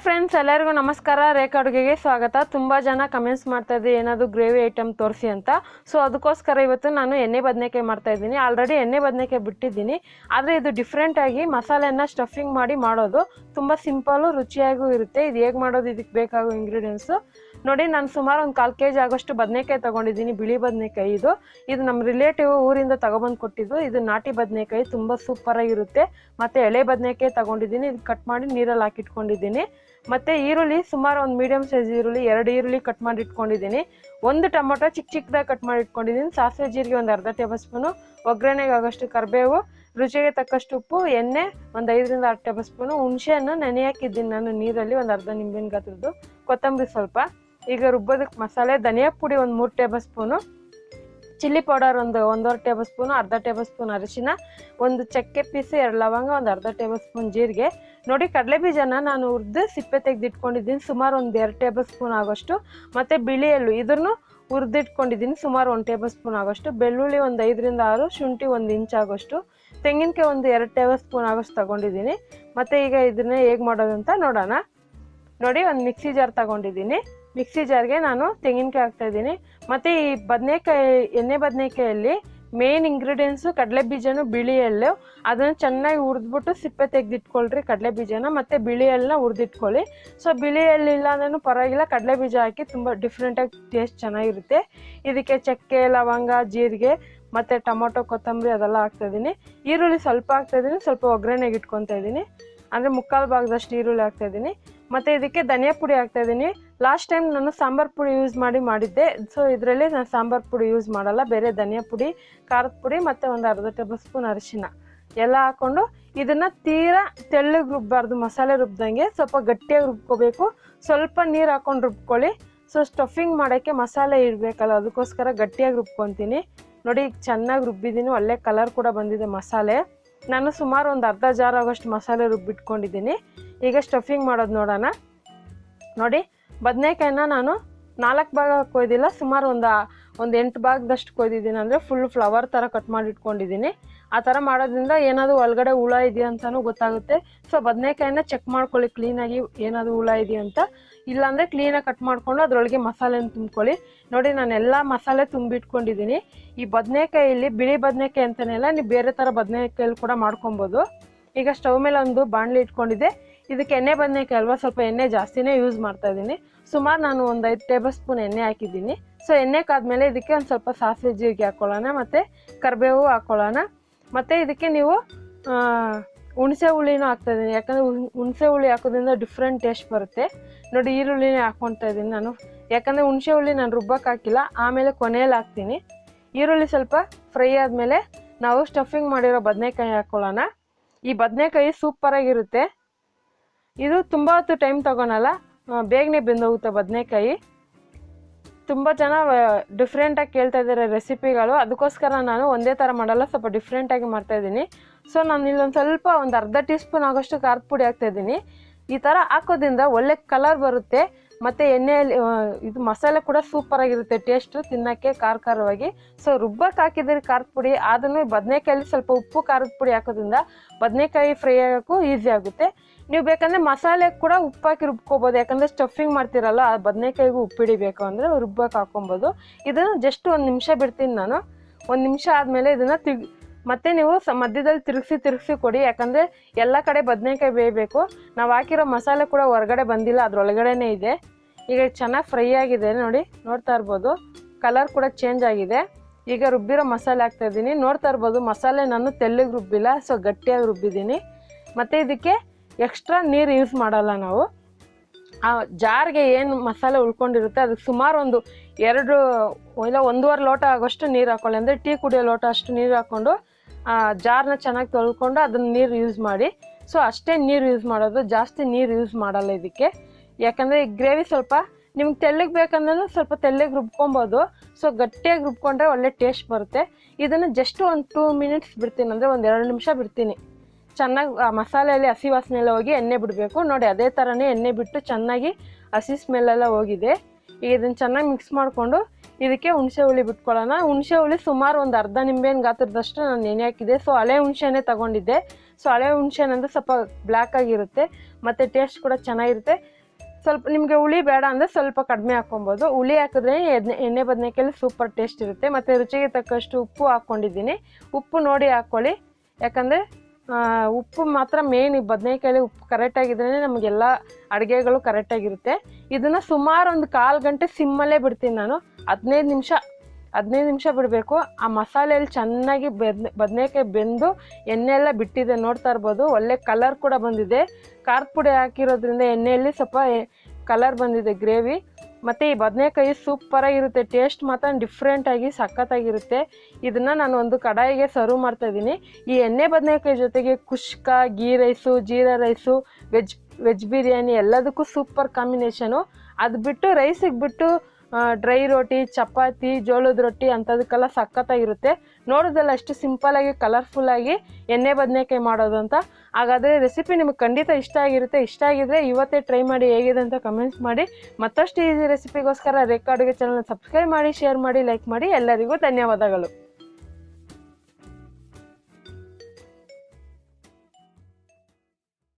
Friends ಎಲ್ಲರಿಗೂ ನಮಸ್ಕಾರ. ರೇಖಾ ಅಡುಗೆಗೆ ಸ್ವಾಗತ. ತುಂಬ ಜನ ಕಮೆಂಟ್ಸ್ ಮಾಡ್ತಾ ಇದ್ರಿ ಏನಾದರೂ ಗ್ರೇವಿ ಐಟಮ್ ತೋರಿಸಿ ಅಂತ. ಸೊ ಅದಕ್ಕೋಸ್ಕರ ಇವತ್ತು ನಾನು ಎಣ್ಣೆ ಬದನೆಕಾಯಿ ಮಾಡ್ತಾ ಇದ್ದೀನಿ. ಆಲ್ರೆಡಿ ಎಣ್ಣೆ ಬದನೆಕಾಯಿ ಬಿಟ್ಟಿದ್ದೀನಿ, ಆದರೆ ಇದು ಡಿಫ್ರೆಂಟಾಗಿ ಮಸಾಲೆಯನ್ನು ಸ್ಟಫಿಂಗ್ ಮಾಡಿ ಮಾಡೋದು. ತುಂಬ ಸಿಂಪಲ್ಲು, ರುಚಿಯಾಗೂ ಇರುತ್ತೆ. ಇದು ಹೇಗೆ ಮಾಡೋದು, ಇದಕ್ಕೆ ಬೇಕಾಗೋ ಇಂಗ್ರೀಡಿಯೆಂಟ್ಸು ನೋಡಿ. ನಾನು ಸುಮಾರು ಒಂದು 1/4 kg ಆಗೋಷ್ಟು ಬದನೆಕಾಯಿ ತೊಗೊಂಡಿದ್ದೀನಿ. ಬಿಳಿ ಬದನೆಕಾಯಿ ಇದು ನಮ್ಮ ರಿಲೇಟಿವ್ ಊರಿಂದ ತಗೊಬಂದು ಕೊಟ್ಟಿದ್ದು. ಇದು ನಾಟಿ ಬದನೆಕಾಯಿ, ತುಂಬ ಸೂಪರಾಗಿರುತ್ತೆ. ಮತ್ತು ಎಳೆ ಬದನೆಕಾಯಿ ತೊಗೊಂಡಿದ್ದೀನಿ, ಇದು ಕಟ್ ಮಾಡಿ ನೀರಲ್ಲಿ ಹಾಕಿಟ್ಕೊಂಡಿದ್ದೀನಿ. ಮತ್ತು ಈರುಳ್ಳಿ ಸುಮಾರು ಒಂದು ಮೀಡಿಯಮ್ ಸೈಜ್ ಈರುಳ್ಳಿ, 2 ಈರುಳ್ಳಿ ಕಟ್ ಮಾಡಿ ಇಟ್ಕೊಂಡಿದ್ದೀನಿ. 1 ಟೊಮೊಟೊ ಚಿಕ್ಕದಾಗಿ ಕಟ್ ಮಾಡಿ ಇಟ್ಕೊಂಡಿದ್ದೀನಿ. ಸಾಸಿವೆ ಜೀರಿಗೆ ಒಂದು ಅರ್ಧ ಟೇಬಲ್ ಸ್ಪೂನು, ಒಗ್ಗರಣೆಗೆ ಆಗೋಷ್ಟು ಕರಿಬೇವು, ರುಚಿಗೆ ತಕ್ಕಷ್ಟು ಉಪ್ಪು, ಎಣ್ಣೆ ಒಂದು 5 ರಿಂದ 6 ಟೇಬಲ್ ಸ್ಪೂನು, ಹುಣಸೆಹಣ್ಣು ನೆನೆ ಹಾಕಿದ್ದೀನಿ ನಾನು ನೀರಲ್ಲಿ, ಒಂದು ಅರ್ಧ ನಿಂಬೆಹಣ್ಣು ಗಾತ್ರದ್ದು, ಕೊತ್ತಂಬರಿ ಸ್ವಲ್ಪ. ಈಗ ರುಬ್ಬೋದಕ್ಕೆ ಮಸಾಲೆ: ಧನಿಯಾ ಪುಡಿ ಒಂದು 3 ಟೇಬಲ್ ಸ್ಪೂನು, ಚಿಲ್ಲಿ ಪೌಡರ್ ಒಂದು 1.5 ಟೇಬಲ್ ಸ್ಪೂನು, ಅರ್ಧ ಟೇಬಲ್ ಸ್ಪೂನ್ ಅರಿಶಿನ, ಒಂದು ಚಕ್ಕೆ ಪೀಸು, 2 ಲವಂಗ, ಒಂದು ಅರ್ಧ ಟೇಬಲ್ ಸ್ಪೂನ್ ಜೀರಿಗೆ. ನೋಡಿ, ಕಡಲೆ ಬೀಜನ ನಾನು ಹುರಿದು ಸಿಪ್ಪೆ ತೆಗೆದಿಟ್ಕೊಂಡಿದ್ದೀನಿ, ಸುಮಾರು ಒಂದು 2 ಟೇಬಲ್ ಸ್ಪೂನ್ ಆಗೋಷ್ಟು. ಮತ್ತು ಬಿಳಿ ಎಳ್ಳು ಇದನ್ನು ಹುರಿದಿಟ್ಕೊಂಡಿದ್ದೀನಿ, ಸುಮಾರು 1 ಟೇಬಲ್ ಸ್ಪೂನ್ ಆಗೋಷ್ಟು. ಬೆಳ್ಳುಳ್ಳಿ ಒಂದು 5 ರಿಂದ 6, ಶುಂಠಿ 1 ಇಂಚ್ ಆಗೋಷ್ಟು, ತೆಂಗಿನಕಾಯಿ ಒಂದು 2 ಟೇಬಲ್ ಸ್ಪೂನ್ ಆಗೋಷ್ಟು ತೊಗೊಂಡಿದ್ದೀನಿ. ಮತ್ತು ಈಗ ಇದನ್ನ ಹೇಗೆ ಮಾಡೋದಂತ ನೋಡೋಣ. ನೋಡಿ, ಒಂದು ಮಿಕ್ಸಿ ಜಾರ್ ತೊಗೊಂಡಿದ್ದೀನಿ. ಮಿಕ್ಸಿ ಜಾರ್ಗೆ ನಾನು ತೆಂಗಿನಕಾಯಿ ಹಾಕ್ತಾಯಿದ್ದೀನಿ. ಮತ್ತು ಈ ಬದನೆಕಾಯಿ, ಎಣ್ಣೆ ಬದನೆಕಾಯಲ್ಲಿ ಮೇನ್ ಇಂಗ್ರೀಡಿಯೆಂಟ್ಸು ಕಡಲೆ ಬೀಜನೂ ಬಿಳಿ ಎಳ್ಳು. ಅದನ್ನು ಚೆನ್ನಾಗಿ ಹುರಿದ್ಬಿಟ್ಟು ಸಿಪ್ಪೆ ತೆಗೆದಿಟ್ಕೊಳ್ರಿ ಕಡಲೆ ಬೀಜನ, ಮತ್ತು ಬಿಳಿ ಎಳ್ಳನ್ನ ಹುರಿದಿಟ್ಕೊಳ್ಳಿ. ಸೊ ಬಿಳಿ ಎಳ್ಳಿಲ್ಲ ಅಂದ್ರೂ ಪರವಾಗಿಲ್ಲ, ಕಡಲೆ ಬೀಜ ಹಾಕಿ ತುಂಬ ಡಿಫ್ರೆಂಟಾಗಿ ಟೇಸ್ಟ್ ಚೆನ್ನಾಗಿರುತ್ತೆ. ಇದಕ್ಕೆ ಚಕ್ಕೆ, ಲವಂಗ, ಜೀರಿಗೆ ಮತ್ತು ಟೊಮೊಟೊ, ಕೊತ್ತಂಬರಿ ಅದೆಲ್ಲ ಹಾಕ್ತಾಯಿದ್ದೀನಿ. ಈರುಳ್ಳಿ ಸ್ವಲ್ಪ ಹಾಕ್ತಾಯಿದ್ದೀನಿ, ಸ್ವಲ್ಪ ಒಗ್ಗರಣೆಗೆ ಇಟ್ಕೊತಾ ಇದ್ದೀನಿ. ಅಂದರೆ 1/4 ಭಾಗದಷ್ಟು ಈರುಳ್ಳಿ ಹಾಕ್ತಾಯಿದ್ದೀನಿ. ಮತ್ತು ಇದಕ್ಕೆ ಧನಿಯಾ ಪುಡಿ ಹಾಕ್ತಾಯಿದ್ದೀನಿ. ಲಾಸ್ಟ್ ಟೈಮ್ ನಾನು ಸಾಂಬಾರು ಪುಡಿ ಯೂಸ್ ಮಾಡಿದ್ದೆ. ಸೊ ಇದರಲ್ಲಿ ನಾನು ಸಾಂಬಾರು ಪುಡಿ ಯೂಸ್ ಮಾಡಲ್ಲ, ಬೇರೆ ಧನಿಯಾ ಪುಡಿ, ಖಾರದ ಪುಡಿ ಮತ್ತು ಒಂದು ಅರ್ಧ ಟೇಬಲ್ ಸ್ಪೂನ್ ಅರಿಶಿನ ಎಲ್ಲ ಹಾಕ್ಕೊಂಡು ಇದನ್ನು ತೀರಾ ತೆಳ್ಳಗೆ ರುಬ್ಬಾರ್ದು, ಮಸಾಲೆ ರುಬ್ದಂಗೆ ಸ್ವಲ್ಪ ಗಟ್ಟಿಯಾಗಿ ರುಬ್ಕೋಬೇಕು. ಸ್ವಲ್ಪ ನೀರು ಹಾಕ್ಕೊಂಡು ರುಬ್ಕೊಳ್ಳಿ. ಸೊ ಸ್ಟಫಿಂಗ್ ಮಾಡೋಕ್ಕೆ ಮಸಾಲೆ ಇಡಬೇಕಲ್ಲ, ಅದಕ್ಕೋಸ್ಕರ ಗಟ್ಟಿಯಾಗಿ ರುಬ್ಕೊತೀನಿ. ನೋಡಿ, ಈಗ ಚೆನ್ನಾಗಿ ರುಬ್ಬಿದ್ದೀನಿ, ಒಳ್ಳೆ ಕಲರ್ ಕೂಡ ಬಂದಿದೆ ಮಸಾಲೆ. ನಾನು ಸುಮಾರು ಒಂದು ಅರ್ಧ ಜಾರ್ ಆಗೋಷ್ಟು ಮಸಾಲೆ ರುಬ್ಬಿಟ್ಕೊಂಡಿದ್ದೀನಿ. ಈಗ ಸ್ಟಫಿಂಗ್ ಮಾಡೋದು ನೋಡೋಣ. ನೋಡಿ, ಬದನೆಕಾಯಿನ ನಾನು 4 ಭಾಗ ಕೊಯ್ದಿಲ್ಲ, ಸುಮಾರು ಒಂದು 8 ಭಾಗದಷ್ಟು ಕೊಯ್ದಿದ್ದೀನಿ. ಅಂದರೆ ಫುಲ್ ಫ್ಲವರ್ ಥರ ಕಟ್ ಮಾಡಿ ಇಟ್ಕೊಂಡಿದ್ದೀನಿ. ಆ ಥರ ಮಾಡೋದ್ರಿಂದ ಏನಾದರೂ ಒಳಗಡೆ ಹುಳ ಇದೆಯಾ ಅಂತಲೂ ಗೊತ್ತಾಗುತ್ತೆ. ಸೊ ಬದನೆಕಾಯಿನ ಚೆಕ್ ಮಾಡ್ಕೊಳ್ಳಿ ಕ್ಲೀನಾಗಿ, ಏನಾದರೂ ಹುಳ ಇದೆಯಾ ಅಂತ. ಇಲ್ಲಾಂದರೆ ಕ್ಲೀನಾಗಿ ಕಟ್ ಮಾಡಿಕೊಂಡು ಅದರೊಳಗೆ ಮಸಾಲೆನ ತುಂಬ್ಕೊಳ್ಳಿ. ನೋಡಿ, ನಾನೆಲ್ಲ ಮಸಾಲೆ ತುಂಬಿಟ್ಕೊಂಡಿದ್ದೀನಿ. ಈ ಬದನೆಕಾಯಲ್ಲಿ ಬಿಳಿ ಬದನೆಕಾಯಿ ಅಂತಲೇ ನೀವು ಬೇರೆ ಥರ ಬದನೆಕಾಯಲ್ಲಿ ಕೂಡ ಮಾಡ್ಕೊಬೋದು. ಈಗ ಸ್ಟವ್ ಮೇಲೆ ಒಂದು ಬಾಣಲಿ ಇಟ್ಕೊಂಡಿದ್ದೆ. ಇದಕ್ಕೆ ಎಣ್ಣೆ ಬದನೆಕಾಯಿ ಅಲ್ವಾ, ಸ್ವಲ್ಪ ಎಣ್ಣೆ ಜಾಸ್ತಿನೇ ಯೂಸ್ ಮಾಡ್ತಾಯಿದ್ದೀನಿ. ಸುಮಾರು ನಾನು ಒಂದು 5 ಟೇಬಲ್ ಸ್ಪೂನ್ ಎಣ್ಣೆ ಹಾಕಿದ್ದೀನಿ. ಸೊ ಎಣ್ಣೆ ಕಾದ್ಮೇಲೆ ಇದಕ್ಕೆ ಒಂದು ಸ್ವಲ್ಪ ಸಾಸಿವೆ ಜೀರಿಗೆ ಹಾಕ್ಕೊಳ್ಳೋಣ, ಮತ್ತು ಕರಿಬೇವು ಹಾಕ್ಕೊಳ್ಳೋಣ. ಮತ್ತು ಇದಕ್ಕೆ ನೀವು ಹುಣಸೆ ಹುಳಿನೂ ಹಾಕ್ತಾಯಿದ್ದೀನಿ, ಯಾಕಂದರೆ ಹುಣಸೆ ಹುಳಿ ಹಾಕೋದ್ರಿಂದ ಡಿಫ್ರೆಂಟ್ ಟೇಸ್ಟ್ ಬರುತ್ತೆ. ನೋಡಿ, ಈರುಳ್ಳಿನೇ ಹಾಕ್ಕೊಳ್ತಾ ಇದ್ದೀನಿ ನಾನು, ಯಾಕಂದರೆ ಹುಣಸೆ ಹುಳಿ ನಾನು ರುಬ್ಬಕ್ಕೆ ಹಾಕಿಲ್ಲ, ಆಮೇಲೆ ಕೊನೆಯಲ್ಲಿ ಹಾಕ್ತೀನಿ. ಈರುಳ್ಳಿ ಸ್ವಲ್ಪ ಫ್ರೈ ಆದಮೇಲೆ ನಾವು ಸ್ಟಫಿಂಗ್ ಮಾಡಿರೋ ಬದನೆಕಾಯಿ ಹಾಕ್ಕೊಳ್ಳೋಣ. ಈ ಬದನೆಕಾಯಿ ಸೂಪರಾಗಿರುತ್ತೆ. ಇದು ತುಂಬ ಹೊತ್ತು ಟೈಮ್ ತೊಗೊಳಲ್ಲ, ಬೇಗನೆ ಬೆಂದೋಗುತ್ತೆ ಬದನೆಕಾಯಿ. ತುಂಬ ಜನ ಡಿಫ್ರೆಂಟಾಗಿ ಕೇಳ್ತಾ ಇದ್ದಾರೆ ರೆಸಿಪಿಗಳು, ಅದಕ್ಕೋಸ್ಕರ ನಾನು ಒಂದೇ ಥರ ಮಾಡಲ್ಲ, ಸ್ವಲ್ಪ ಡಿಫ್ರೆಂಟಾಗಿ ಮಾಡ್ತಾಯಿದ್ದೀನಿ. ಸೊ ನಾನು ಇಲ್ಲೊಂದು ಸ್ವಲ್ಪ ಒಂದು ಅರ್ಧ ಟೀ ಸ್ಪೂನ್ ಆಗೋಷ್ಟು ಖಾರದ ಪುಡಿ ಹಾಕ್ತಾಯಿದ್ದೀನಿ. ಈ ಥರ ಹಾಕೋದ್ರಿಂದ ಒಳ್ಳೆ ಕಲರ್ ಬರುತ್ತೆ. ಮತ್ತು ಎಣ್ಣೆಯಲ್ಲಿ ಇದು ಮಸಾಲೆ ಕೂಡ ಸೂಪರಾಗಿರುತ್ತೆ, ಟೇಸ್ಟು ತಿನ್ನೋಕ್ಕೆ ಖಾರವಾಗಿ. ಸೊ ರುಬ್ಬಕ್ಕೆ ಹಾಕಿದ್ರೆ ಖಾರದ ಪುಡಿ, ಅದನ್ನು ಬದನೆಕಾಯಲ್ಲಿ ಸ್ವಲ್ಪ ಉಪ್ಪು ಖಾರದ ಪುಡಿ ಹಾಕೋದ್ರಿಂದ ಬದನೆಕಾಯಿ ಫ್ರೈ ಆಗೋಕ್ಕೂ ಈಸಿ ಆಗುತ್ತೆ. ನೀವು ಬೇಕಂದರೆ ಮಸಾಲೆ ಕೂಡ ಉಪ್ಪು ಹಾಕಿ ರುಬ್ಕೋಬೋದು, ಯಾಕಂದರೆ ಸ್ಟಫಿಂಗ್ ಮಾಡ್ತೀರಲ್ಲ, ಆ ಬದನೆಕಾಯಿಗೂ ಉಪ್ಪಿಡಿಬೇಕು ಅಂದರೆ ರುಬ್ಬಕ್ಕೆ ಹಾಕೊಬೋದು. ಇದನ್ನು ಜಸ್ಟ್ 1 ನಿಮಿಷ ಬಿಡ್ತೀನಿ ನಾನು. 1 ನಿಮಿಷ ಆದಮೇಲೆ ಇದನ್ನು ಮತ್ತೆ ನೀವು ಮಧ್ಯದಲ್ಲಿ ತಿರುಗಿಸಿ ಕೊಡಿ, ಯಾಕಂದರೆ ಎಲ್ಲ ಕಡೆ ಬದನೆಕಾಯಿ ಬೇಯಬೇಕು. ನಾವು ಹಾಕಿರೋ ಮಸಾಲೆ ಕೂಡ ಹೊರಗಡೆ ಬಂದಿಲ್ಲ, ಅದರೊಳಗಡೆನೇ ಇದೆ. ಈಗ ಚೆನ್ನಾಗಿ ಫ್ರೈ ಆಗಿದೆ, ನೋಡಿ, ನೋಡ್ತಾ ಇರ್ಬೋದು, ಕಲರ್ ಕೂಡ ಚೇಂಜ್ ಆಗಿದೆ. ಈಗ ರುಬ್ಬಿರೋ ಮಸಾಲೆ ಹಾಕ್ತಾಯಿದ್ದೀನಿ. ನೋಡ್ತಾ ಇರ್ಬೋದು, ಮಸಾಲೆ ನಾನು ತೆಳ್ಳಗೆ ರುಬ್ಬಿಲ್ಲ, ಸೊ ಗಟ್ಟಿಯಾಗಿ ರುಬ್ಬಿದ್ದೀನಿ. ಮತ್ತು ಇದಕ್ಕೆ ಎಕ್ಸ್ಟ್ರಾ ನೀರು ಯೂಸ್ ಮಾಡಲ್ಲ ನಾವು. ಆ ಜಾರ್ಗೆ ಏನು ಮಸಾಲೆ ಉಳ್ಕೊಂಡಿರುತ್ತೆ ಅದಕ್ಕೆ ಸುಮಾರು ಒಂದು 2 ಇಲ್ಲ 1.5 ಲೋಟ ಆಗೋಷ್ಟು ನೀರು ಹಾಕ್ಕೊಳ್ಳಿ. ಅಂದರೆ ಟೀ ಕುಡಿಯೋ ಲೋಟ ಅಷ್ಟು ನೀರು ಹಾಕ್ಕೊಂಡು ಜಾರ್ನ ಚೆನ್ನಾಗಿ ತೊಳ್ಕೊಂಡು ಅದನ್ನು ನೀರು ಯೂಸ್ ಮಾಡಿ. ಸೊ ಅಷ್ಟೇ ನೀರು ಯೂಸ್ ಮಾಡೋದು, ಜಾಸ್ತಿ ನೀರು ಯೂಸ್ ಮಾಡಲ್ಲ ಇದಕ್ಕೆ. ಯಾಕಂದರೆ ಈ ಗ್ರೇವಿ ಸ್ವಲ್ಪ ನಿಮ್ಗೆ ತೆಳ್ಳಗೆ ಬೇಕಂದ್ರೂ ಸ್ವಲ್ಪ ತೆಳ್ಳಗೆ ರುಬ್ಕೊಬೋದು. ಸೊ ಗಟ್ಟಿಯಾಗಿ ರುಬ್ಕೊಂಡ್ರೆ ಒಳ್ಳೆ ಟೇಸ್ಟ್ ಬರುತ್ತೆ. ಇದನ್ನು ಜಸ್ಟ್ ಒಂದು 2 ಮಿನಿಟ್ಸ್ ಬಿಡ್ತೀನಿ, ಅಂದರೆ ಒಂದು 2 ನಿಮಿಷ ಬಿಡ್ತೀನಿ. ಚೆನ್ನಾಗಿ ಆ ಮಸಾಲೆಯಲ್ಲಿ ಹಸಿ ವಾಸನೆ ಎಲ್ಲ ಹೋಗಿ ಎಣ್ಣೆ ಬಿಡಬೇಕು. ನೋಡಿ, ಅದೇ ಥರನೇ ಎಣ್ಣೆ ಬಿಟ್ಟು ಚೆನ್ನಾಗಿ ಹಸಿ ಸ್ಮೆಲ್ಲೆಲ್ಲ ಹೋಗಿದೆ. ಈಗ ಇದನ್ನು ಚೆನ್ನಾಗಿ ಮಿಕ್ಸ್ ಮಾಡಿಕೊಂಡು ಇದಕ್ಕೆ ಹುಣಸೆ ಹುಳಿ ಬಿಟ್ಕೊಳ್ಳೋಣ. ಹುಣಸೆ ಹುಳಿ ಸುಮಾರು ಒಂದು ಅರ್ಧ ನಿಂಬೆಹಣ್ಣು ಗಾತ್ರದಷ್ಟು ನಾನು ನೆನೆ ಹಾಕಿದ್ದೆ. ಸೊ ಹಳೆ ಹುಣಸೆನೇ ತೊಗೊಂಡಿದ್ದೆ. ಸೊ ಹಳೆ ಹುಣಸೆ ಅಂದರೆ ಸ್ವಲ್ಪ ಬ್ಲ್ಯಾಕ್ ಆಗಿರುತ್ತೆ ಮತ್ತು ಟೇಸ್ಟ್ ಕೂಡ ಚೆನ್ನಾಗಿರುತ್ತೆ. ಸ್ವಲ್ಪ ನಿಮಗೆ ಹುಳಿ ಬೇಡ ಅಂದರೆ ಸ್ವಲ್ಪ ಕಡಿಮೆ ಹಾಕ್ಕೊಬೋದು. ಹುಳಿ ಹಾಕಿದ್ರೆ ಎಣ್ಣೆ ಬದನೆಕಾಯಲ್ಲಿ ಸೂಪರ್ ಟೇಸ್ಟ್ ಇರುತ್ತೆ. ಮತ್ತು ರುಚಿಗೆ ತಕ್ಕಷ್ಟು ಉಪ್ಪು ಹಾಕ್ಕೊಂಡಿದ್ದೀನಿ. ಉಪ್ಪು ನೋಡಿ ಹಾಕ್ಕೊಳ್ಳಿ, ಯಾಕಂದರೆ ಉಪ್ಪು ಮಾತ್ರ ಮೇನ್. ಈ ಬದನೆಕಾಯಲ್ಲಿ ಉಪ್ಪು ಕರೆಕ್ಟಾಗಿದ್ರೇ ನಮಗೆಲ್ಲ ಅಡುಗೆಗಳು ಕರೆಕ್ಟಾಗಿರುತ್ತೆ. ಇದನ್ನು ಸುಮಾರು ಒಂದು 1/4 ಗಂಟೆ ಸಿಮ್ಮಲ್ಲೇ ಬಿಡ್ತೀನಿ ನಾನು. 15 ನಿಮಿಷ ಬಿಡಬೇಕು. ಆ ಮಸಾಲೆಯಲ್ಲಿ ಚೆನ್ನಾಗಿ ಬದನೆಕಾಯಿ ಬೆಂದು ಎಣ್ಣೆ ಎಲ್ಲ ಬಿಟ್ಟಿದೆ, ನೋಡ್ತಾ ಇರ್ಬೋದು. ಒಳ್ಳೆ ಕಲರ್ ಕೂಡ ಬಂದಿದೆ. ಖಾರದ ಪುಡಿ ಹಾಕಿರೋದ್ರಿಂದ ಎಣ್ಣೆಯಲ್ಲಿ ಸ್ವಲ್ಪ ಕಲರ್ ಬಂದಿದೆ ಗ್ರೇವಿ. ಮತ್ತು ಈ ಬದನೆಕಾಯಿ ಸೂಪರಾಗಿರುತ್ತೆ, ಟೇಸ್ಟ್ ಮಾತ್ರ ಡಿಫ್ರೆಂಟಾಗಿ ಸಖತ್ತಾಗಿರುತ್ತೆ. ಇದನ್ನು ನಾನು ಒಂದು ಕಡಾಯಿಗೆ ಸರ್ವ್ ಮಾಡ್ತಾಯಿದ್ದೀನಿ. ಈ ಎಣ್ಣೆ ಬದನೆಕಾಯಿ ಜೊತೆಗೆ ಕುಷ್ಕ, ghee rice, jeera rice, veg biryani ಎಲ್ಲದಕ್ಕೂ ಸೂಪರ್ ಕಾಂಬಿನೇಷನು. ಅದು ಬಿಟ್ಟು ರೈಸಿಗೆ ಬಿಟ್ಟು ಡ್ರೈ ರೋಟಿ, ಚಪಾತಿ, ಜೋಳದ ರೊಟ್ಟಿ ಅಂಥದಕ್ಕೆಲ್ಲ ಸಖತ್ತಾಗಿರುತ್ತೆ. ನೋಡೋದಲ್ಲ ಎಷ್ಟು ಸಿಂಪಲ್ಲಾಗಿ ಕಲರ್ಫುಲ್ಲಾಗಿ ಎಣ್ಣೆ ಬದನೆಕಾಯಿ ಮಾಡೋದು ಅಂತ. ಹಾಗಾದರೆ ರೆಸಿಪಿ ನಿಮಗೆ ಖಂಡಿತ ಇಷ್ಟ ಆಗಿರುತ್ತೆ. ಇಷ್ಟ ಆಗಿದ್ರೆ ಇವತ್ತೇ ಟ್ರೈ ಮಾಡಿ ಹೇಗಿದೆ ಅಂತ ಕಮೆಂಟ್ಸ್ ಮಾಡಿ. ಮತ್ತಷ್ಟು ಈಸಿ ರೆಸಿಪಿಗೋಸ್ಕರ ರೇಖಾ ಅಡುಗೆ ಚಾನಲ್ನ ಸಬ್ಸ್ಕ್ರೈಬ್ ಮಾಡಿ, ಶೇರ್ ಮಾಡಿ, ಲೈಕ್ ಮಾಡಿ. ಎಲ್ಲರಿಗೂ ಧನ್ಯವಾದಗಳು.